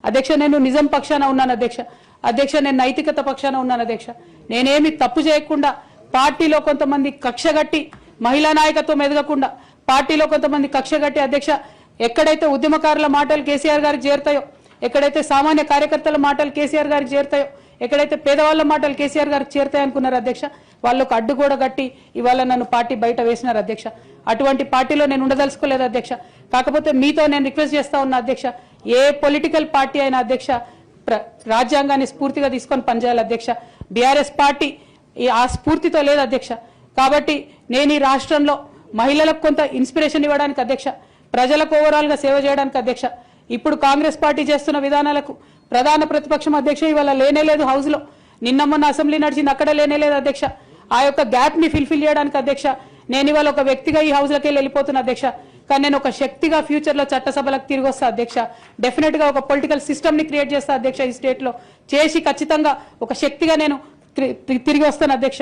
అధ్యక్ష నేను నిజం పక్షాన ఉన్నాను అధ్యక్ష. అధ్యక్ష నేను నైతికత పక్షాన ఉన్నాను అధ్యక్ష. నేనేమి తప్పు చేయకుండా పార్టీలో కొంతమంది కక్షగట్టి మహిళా నాయకత్వం ఎదగకుండా పార్టీలో కొంతమంది కక్షగట్టి అధ్యక్ష ఎక్కడైతే ఉద్యమకారుల మాటలు కేసీఆర్ గారికి చేరుతాయో, ఎక్కడైతే సామాన్య కార్యకర్తల మాటలు కేసీఆర్ గారికి చేరుతాయో, ఎక్కడైతే పేదవాళ్ళ మాటలు కేసీఆర్ గారికి చేరుతాయి అనుకున్నారు అధ్యక్ష, వాళ్ళకు అడ్డు కూడా గట్టి ఇవాళ నన్ను పార్టీ బయట వేసినారు అధ్యక్ష. అటువంటి పార్టీలో నేను ఉండదలుచుకోలేదు అధ్యక్ష. కాకపోతే మీతో నేను రిక్వెస్ట్ చేస్తా ఉన్నా అధ్యక్ష, ఏ పొలిటికల్ పార్టీ అయినా అధ్యక్ష రాజ్యాంగాన్ని స్ఫూర్తిగా తీసుకొని పనిచేయాలి అధ్యక్ష. బీఆర్ఎస్ పార్టీ ఆ స్ఫూర్తితో లేదు అధ్యక్ష. కాబట్టి నేను ఈ రాష్ట్రంలో మహిళలకు కొంత ఇన్స్పిరేషన్ ఇవ్వడానికి అధ్యక్ష, ప్రజలకు ఓవరాల్ గా సేవ చేయడానికి అధ్యక్ష, ఇప్పుడు కాంగ్రెస్ పార్టీ చేస్తున్న విధానాలకు ప్రధాన ప్రతిపక్షం అధ్యక్ష ఇవాళ లేనేలేదు హౌస్ లో, నిన్న మొన్న అసెంబ్లీ నడిచింది అక్కడ లేనేలేదు అధ్యక్ష. ఆ యొక్క గ్యాప్ ని ఫిల్ఫిల్ చేయడానికి అధ్యక్ష నేను ఇవాళ ఒక వ్యక్తిగా ఈ హౌస్ లకి వెళ్ళిపోతున్నా అధ్యక్ష. కానీ నేను ఒక శక్తిగా ఫ్యూచర్ లో చట్టసభలకు తిరిగి వస్తా అధ్యక్ష. డెఫినెట్ గా ఒక పొలిటికల్ సిస్టమ్ ని క్రియేట్ చేస్తా అధ్యక్ష ఈ స్టేట్ లో, చేసి ఖచ్చితంగా ఒక శక్తిగా నేను తిరిగి వస్తాను అధ్యక్ష.